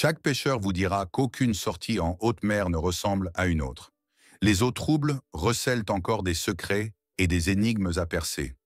Chaque pêcheur vous dira qu'aucune sortie en haute mer ne ressemble à une autre. Les eaux troubles recèlent encore des secrets et des énigmes à percer.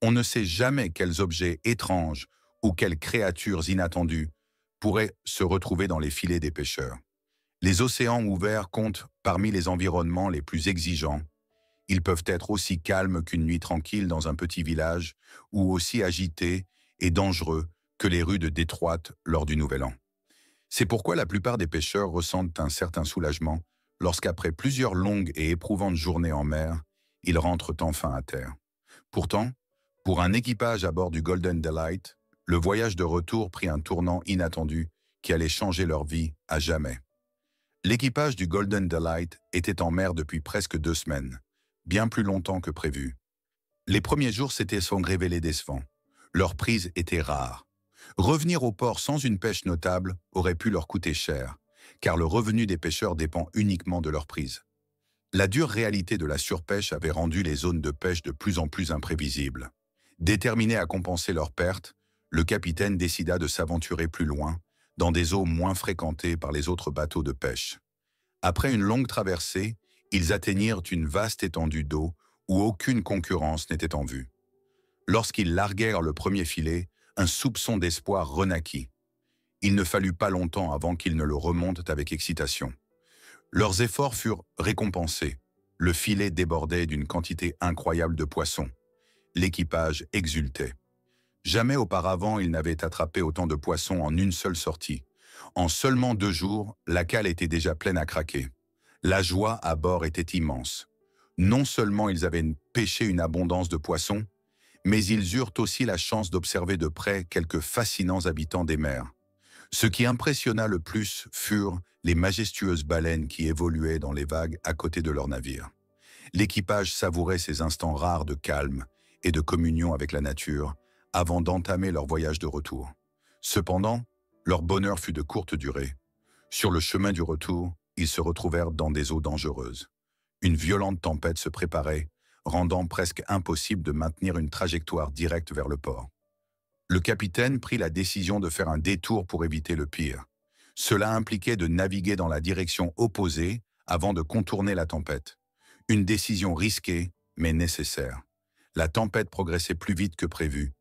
On ne sait jamais quels objets étranges ou quelles créatures inattendues pourraient se retrouver dans les filets des pêcheurs. Les océans ouverts comptent parmi les environnements les plus exigeants. Ils peuvent être aussi calmes qu'une nuit tranquille dans un petit village ou aussi agités et dangereux que les rues de Détroit lors du Nouvel An. C'est pourquoi la plupart des pêcheurs ressentent un certain soulagement lorsqu'après plusieurs longues et éprouvantes journées en mer, ils rentrent enfin à terre. Pourtant, pour un équipage à bord du Golden Delight, le voyage de retour prit un tournant inattendu qui allait changer leur vie à jamais. L'équipage du Golden Delight était en mer depuis presque 2 semaines, bien plus longtemps que prévu. Les premiers jours s'étaient révélés décevants. Leur prise était rare. Revenir au port sans une pêche notable aurait pu leur coûter cher, car le revenu des pêcheurs dépend uniquement de leur prise. La dure réalité de la surpêche avait rendu les zones de pêche de plus en plus imprévisibles. Déterminé à compenser leurs pertes, le capitaine décida de s'aventurer plus loin, dans des eaux moins fréquentées par les autres bateaux de pêche. Après une longue traversée, ils atteignirent une vaste étendue d'eau où aucune concurrence n'était en vue. Lorsqu'ils larguèrent le premier filet, un soupçon d'espoir renaquit. Il ne fallut pas longtemps avant qu'ils ne le remontent avec excitation. Leurs efforts furent récompensés. Le filet débordait d'une quantité incroyable de poissons. L'équipage exultait. Jamais auparavant ils n'avaient attrapé autant de poissons en une seule sortie. En seulement 2 jours, la cale était déjà pleine à craquer. La joie à bord était immense. Non seulement ils avaient pêché une abondance de poissons, mais ils eurent aussi la chance d'observer de près quelques fascinants habitants des mers. Ce qui impressionna le plus furent les majestueuses baleines qui évoluaient dans les vagues à côté de leur navire. L'équipage savourait ces instants rares de calme et de communion avec la nature avant d'entamer leur voyage de retour. Cependant, leur bonheur fut de courte durée. Sur le chemin du retour, ils se retrouvèrent dans des eaux dangereuses. Une violente tempête se préparait, rendant presque impossible de maintenir une trajectoire directe vers le port. Le capitaine prit la décision de faire un détour pour éviter le pire. Cela impliquait de naviguer dans la direction opposée avant de contourner la tempête. Une décision risquée, mais nécessaire. La tempête progressait plus vite que prévu,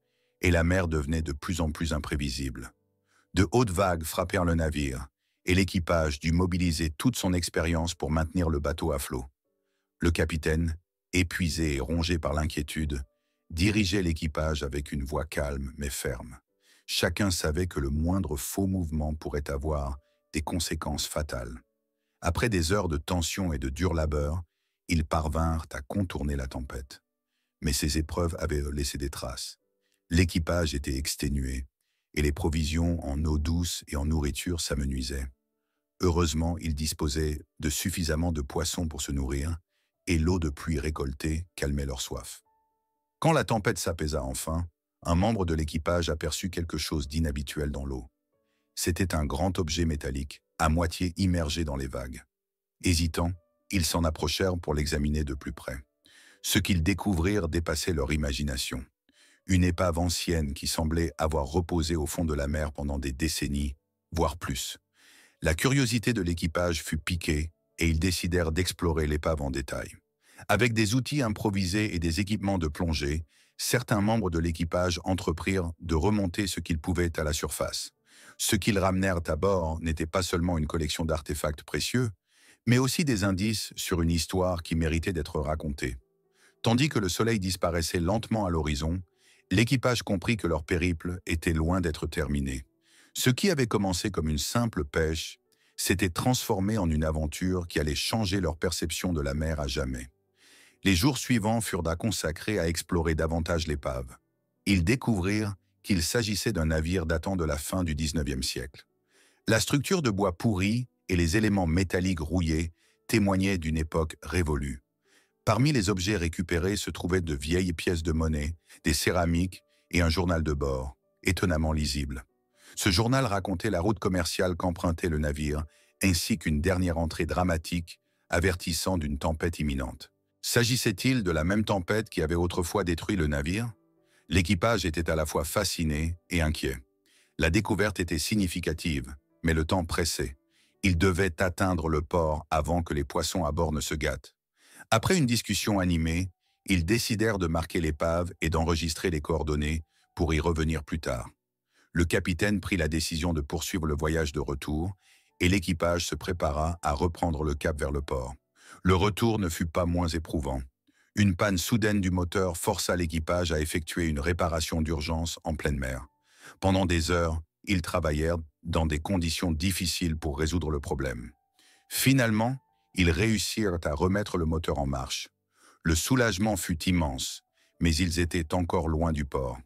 et la mer devenait de plus en plus imprévisible. De hautes vagues frappèrent le navire, et l'équipage dut mobiliser toute son expérience pour maintenir le bateau à flot. Le capitaine, épuisé et rongé par l'inquiétude, dirigeait l'équipage avec une voix calme mais ferme. Chacun savait que le moindre faux mouvement pourrait avoir des conséquences fatales. Après des heures de tension et de dur labeur, ils parvinrent à contourner la tempête. Mais ces épreuves avaient laissé des traces. L'équipage était exténué, et les provisions en eau douce et en nourriture s'amenuisaient. Heureusement, ils disposaient de suffisamment de poissons pour se nourrir, et l'eau de pluie récoltée calmait leur soif. Quand la tempête s'apaisa enfin, un membre de l'équipage aperçut quelque chose d'inhabituel dans l'eau. C'était un grand objet métallique, à moitié immergé dans les vagues. Hésitant, ils s'en approchèrent pour l'examiner de plus près. Ce qu'ils découvrirent dépassait leur imagination. Une épave ancienne qui semblait avoir reposé au fond de la mer pendant des décennies, voire plus. La curiosité de l'équipage fut piquée et ils décidèrent d'explorer l'épave en détail. Avec des outils improvisés et des équipements de plongée, certains membres de l'équipage entreprirent de remonter ce qu'ils pouvaient à la surface. Ce qu'ils ramenèrent à bord n'était pas seulement une collection d'artefacts précieux, mais aussi des indices sur une histoire qui méritait d'être racontée. Tandis que le soleil disparaissait lentement à l'horizon, l'équipage comprit que leur périple était loin d'être terminé. Ce qui avait commencé comme une simple pêche s'était transformé en une aventure qui allait changer leur perception de la mer à jamais. Les jours suivants furent à consacrer à explorer davantage l'épave. Ils découvrirent qu'il s'agissait d'un navire datant de la fin du XIXe siècle. La structure de bois pourri et les éléments métalliques rouillés témoignaient d'une époque révolue. Parmi les objets récupérés se trouvaient de vieilles pièces de monnaie, des céramiques et un journal de bord, étonnamment lisible. Ce journal racontait la route commerciale qu'empruntait le navire, ainsi qu'une dernière entrée dramatique avertissant d'une tempête imminente. S'agissait-il de la même tempête qui avait autrefois détruit le navire? L'équipage était à la fois fasciné et inquiet. La découverte était significative, mais le temps pressait. Ils devaient atteindre le port avant que les poissons à bord ne se gâtent. Après une discussion animée, ils décidèrent de marquer l'épave et d'enregistrer les coordonnées pour y revenir plus tard. Le capitaine prit la décision de poursuivre le voyage de retour et l'équipage se prépara à reprendre le cap vers le port. Le retour ne fut pas moins éprouvant. Une panne soudaine du moteur força l'équipage à effectuer une réparation d'urgence en pleine mer. Pendant des heures, ils travaillèrent dans des conditions difficiles pour résoudre le problème. Finalement, ils réussirent à remettre le moteur en marche. Le soulagement fut immense, mais ils étaient encore loin du port.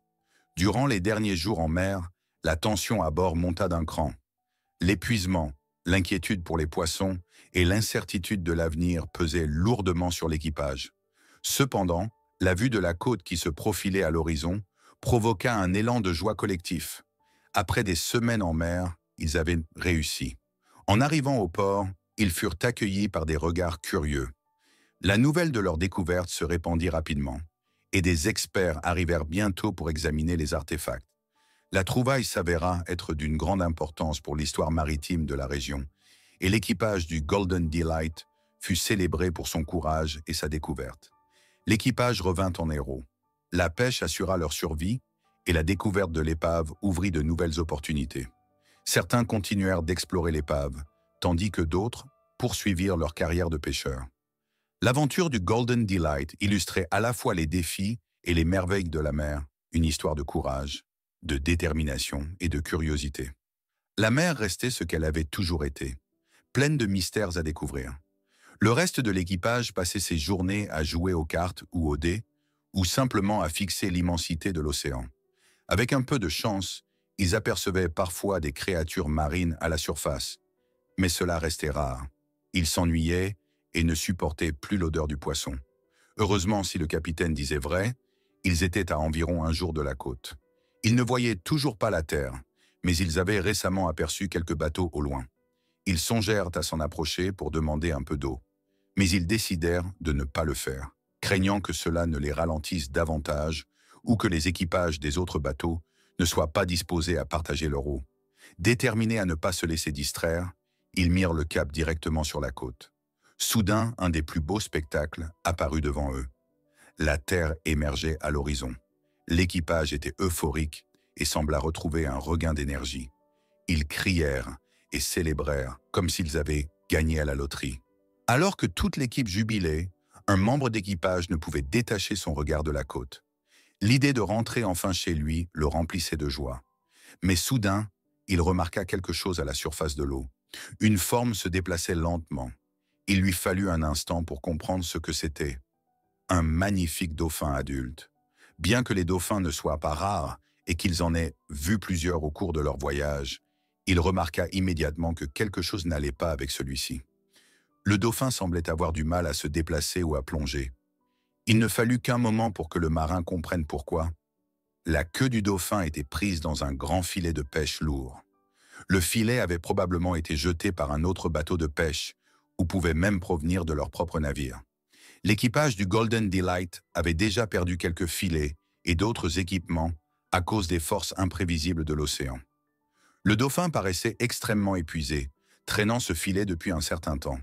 Durant les derniers jours en mer, la tension à bord monta d'un cran. L'épuisement, l'inquiétude pour les poissons et l'incertitude de l'avenir pesaient lourdement sur l'équipage. Cependant, la vue de la côte qui se profilait à l'horizon provoqua un élan de joie collectif. Après des semaines en mer, ils avaient réussi. En arrivant au port, ils furent accueillis par des regards curieux. La nouvelle de leur découverte se répandit rapidement, et des experts arrivèrent bientôt pour examiner les artefacts. La trouvaille s'avéra être d'une grande importance pour l'histoire maritime de la région, et l'équipage du Golden Delight fut célébré pour son courage et sa découverte. L'équipage revint en héros. La pêche assura leur survie, et la découverte de l'épave ouvrit de nouvelles opportunités. Certains continuèrent d'explorer l'épave, tandis que d'autres poursuivirent leur carrière de pêcheurs. L'aventure du Golden Delight illustrait à la fois les défis et les merveilles de la mer, une histoire de courage, de détermination et de curiosité. La mer restait ce qu'elle avait toujours été, pleine de mystères à découvrir. Le reste de l'équipage passait ses journées à jouer aux cartes ou aux dés, ou simplement à fixer l'immensité de l'océan. Avec un peu de chance, ils apercevaient parfois des créatures marines à la surface, mais cela restait rare. Ils s'ennuyaient et ne supportaient plus l'odeur du poisson. Heureusement, si le capitaine disait vrai, ils étaient à environ un jour de la côte. Ils ne voyaient toujours pas la terre, mais ils avaient récemment aperçu quelques bateaux au loin. Ils songèrent à s'en approcher pour demander un peu d'eau, mais ils décidèrent de ne pas le faire, craignant que cela ne les ralentisse davantage ou que les équipages des autres bateaux ne soient pas disposés à partager leur eau. Déterminés à ne pas se laisser distraire, ils mirent le cap directement sur la côte. Soudain, un des plus beaux spectacles apparut devant eux. La terre émergeait à l'horizon. L'équipage était euphorique et sembla retrouver un regain d'énergie. Ils crièrent et célébrèrent comme s'ils avaient gagné à la loterie. Alors que toute l'équipe jubilait, un membre d'équipage ne pouvait détacher son regard de la côte. L'idée de rentrer enfin chez lui le remplissait de joie. Mais soudain, il remarqua quelque chose à la surface de l'eau. Une forme se déplaçait lentement. Il lui fallut un instant pour comprendre ce que c'était. Un magnifique dauphin adulte. Bien que les dauphins ne soient pas rares et qu'ils en aient vu plusieurs au cours de leur voyage, il remarqua immédiatement que quelque chose n'allait pas avec celui-ci. Le dauphin semblait avoir du mal à se déplacer ou à plonger. Il ne fallut qu'un moment pour que le marin comprenne pourquoi. La queue du dauphin était prise dans un grand filet de pêche lourd. Le filet avait probablement été jeté par un autre bateau de pêche, ou pouvait même provenir de leur propre navire. L'équipage du Golden Delight avait déjà perdu quelques filets et d'autres équipements à cause des forces imprévisibles de l'océan. Le dauphin paraissait extrêmement épuisé, traînant ce filet depuis un certain temps.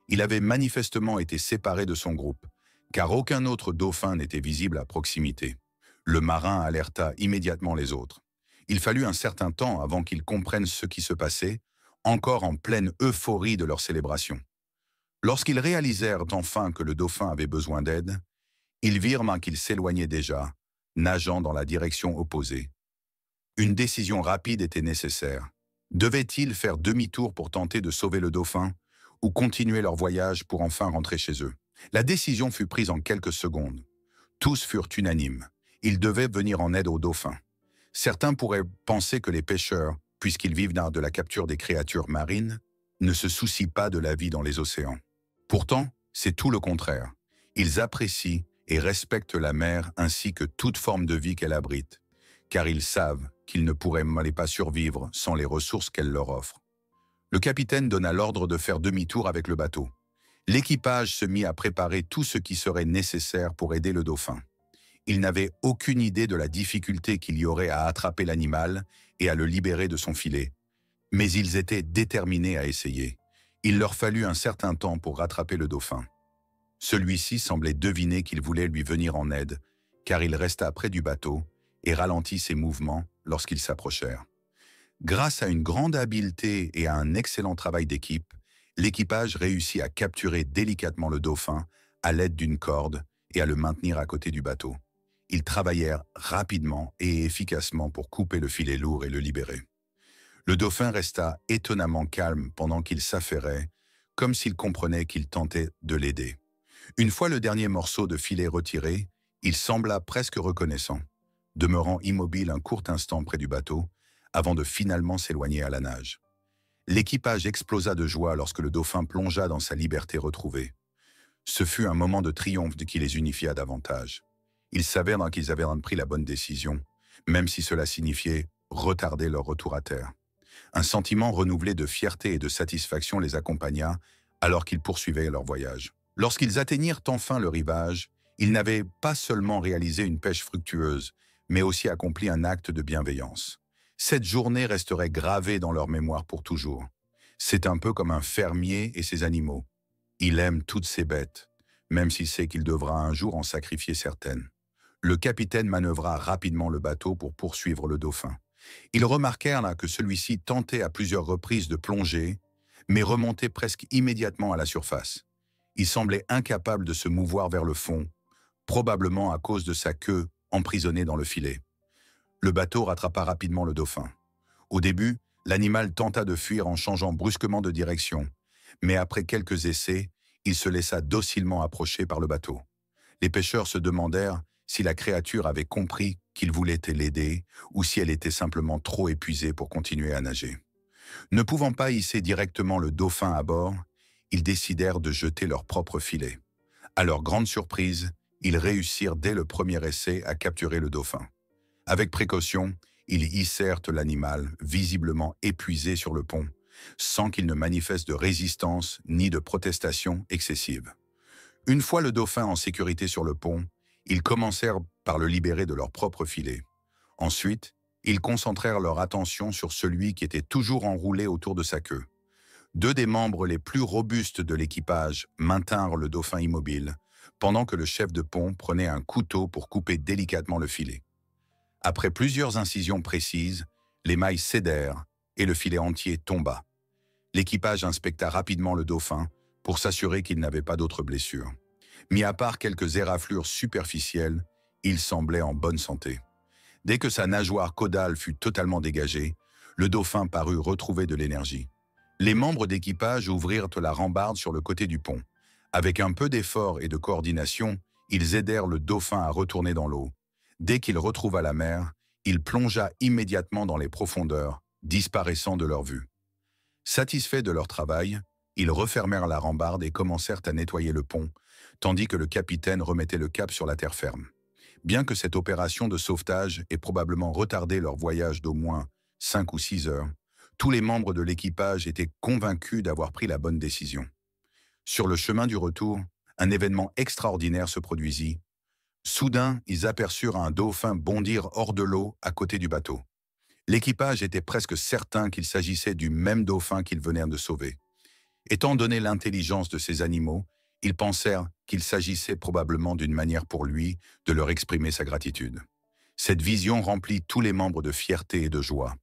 Il avait manifestement été séparé de son groupe, car aucun autre dauphin n'était visible à proximité. Le marin alerta immédiatement les autres. Il fallut un certain temps avant qu'ils comprennent ce qui se passait, encore en pleine euphorie de leur célébration. Lorsqu'ils réalisèrent enfin que le dauphin avait besoin d'aide, ils virent qu'il s'éloignait déjà, nageant dans la direction opposée. Une décision rapide était nécessaire. Devaient-ils faire demi-tour pour tenter de sauver le dauphin, ou continuer leur voyage pour enfin rentrer chez eux? La décision fut prise en quelques secondes. Tous furent unanimes. Ils devaient venir en aide au dauphin. Certains pourraient penser que les pêcheurs, puisqu'ils vivent de la capture des créatures marines, ne se soucient pas de la vie dans les océans. Pourtant, c'est tout le contraire. Ils apprécient et respectent la mer ainsi que toute forme de vie qu'elle abrite, car ils savent qu'ils ne pourraient pas survivre sans les ressources qu'elle leur offre. Le capitaine donna l'ordre de faire demi-tour avec le bateau. L'équipage se mit à préparer tout ce qui serait nécessaire pour aider le dauphin. Ils n'avaient aucune idée de la difficulté qu'il y aurait à attraper l'animal et à le libérer de son filet, Mais ils étaient déterminés à essayer. Il leur fallut un certain temps pour rattraper le dauphin. Celui-ci semblait deviner qu'il voulait lui venir en aide, car il resta près du bateau et ralentit ses mouvements lorsqu'ils s'approchèrent. Grâce à une grande habileté et à un excellent travail d'équipe, l'équipage réussit à capturer délicatement le dauphin à l'aide d'une corde et à le maintenir à côté du bateau. Ils travaillèrent rapidement et efficacement pour couper le filet lourd et le libérer. Le dauphin resta étonnamment calme pendant qu'il s'affairait, comme s'il comprenait qu'il tentait de l'aider. Une fois le dernier morceau de filet retiré, il sembla presque reconnaissant, demeurant immobile un court instant près du bateau, avant de finalement s'éloigner à la nage. L'équipage explosa de joie lorsque le dauphin plongea dans sa liberté retrouvée. Ce fut un moment de triomphe qui les unifia davantage. Ils savèrent qu'ils avaient pris la bonne décision, même si cela signifiait retarder leur retour à terre. Un sentiment renouvelé de fierté et de satisfaction les accompagna alors qu'ils poursuivaient leur voyage. Lorsqu'ils atteignirent enfin le rivage, ils n'avaient pas seulement réalisé une pêche fructueuse, mais aussi accompli un acte de bienveillance. Cette journée resterait gravée dans leur mémoire pour toujours. C'est un peu comme un fermier et ses animaux. Il aime toutes ses bêtes, même s'il sait qu'il devra un jour en sacrifier certaines. Le capitaine manœuvra rapidement le bateau pour poursuivre le dauphin. Ils remarquèrent là que celui-ci tentait à plusieurs reprises de plonger, mais remontait presque immédiatement à la surface. Il semblait incapable de se mouvoir vers le fond, probablement à cause de sa queue emprisonnée dans le filet. Le bateau rattrapa rapidement le dauphin. Au début, l'animal tenta de fuir en changeant brusquement de direction, mais après quelques essais, il se laissa docilement approcher par le bateau. Les pêcheurs se demandèrent si la créature avait compris qu'il voulait l'aider ou si elle était simplement trop épuisée pour continuer à nager. Ne pouvant pas hisser directement le dauphin à bord, ils décidèrent de jeter leur propre filet. À leur grande surprise, ils réussirent dès le premier essai à capturer le dauphin. Avec précaution, ils hissèrent l'animal, visiblement épuisé sur le pont, sans qu'il ne manifeste de résistance ni de protestation excessive. Une fois le dauphin en sécurité sur le pont, ils commencèrent par le libérer de leur propre filet. Ensuite, ils concentrèrent leur attention sur celui qui était toujours enroulé autour de sa queue. Deux des membres les plus robustes de l'équipage maintinrent le dauphin immobile, pendant que le chef de pont prenait un couteau pour couper délicatement le filet. Après plusieurs incisions précises, les mailles cédèrent et le filet entier tomba. L'équipage inspecta rapidement le dauphin pour s'assurer qu'il n'avait pas d'autres blessures. Mis à part quelques éraflures superficielles, il semblait en bonne santé. Dès que sa nageoire caudale fut totalement dégagée, le dauphin parut retrouver de l'énergie. Les membres d'équipage ouvrirent la rambarde sur le côté du pont. Avec un peu d'effort et de coordination, ils aidèrent le dauphin à retourner dans l'eau. Dès qu'il retrouva la mer, il plongea immédiatement dans les profondeurs, disparaissant de leur vue. Satisfaits de leur travail, ils refermèrent la rambarde et commencèrent à nettoyer le pont, tandis que le capitaine remettait le cap sur la terre ferme. Bien que cette opération de sauvetage ait probablement retardé leur voyage d'au moins 5 ou 6 heures, tous les membres de l'équipage étaient convaincus d'avoir pris la bonne décision. Sur le chemin du retour, un événement extraordinaire se produisit. Soudain, ils aperçurent un dauphin bondir hors de l'eau à côté du bateau. L'équipage était presque certain qu'il s'agissait du même dauphin qu'ils venaient de sauver. Étant donné l'intelligence de ces animaux, ils pensèrent qu'il s'agissait probablement d'une manière pour lui de leur exprimer sa gratitude. Cette vision remplit tous les membres de fierté et de joie.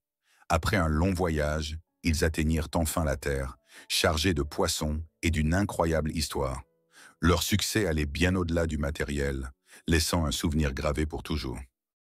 Après un long voyage, ils atteignirent enfin la terre, chargés de poissons et d'une incroyable histoire. Leur succès allait bien au-delà du matériel, laissant un souvenir gravé pour toujours.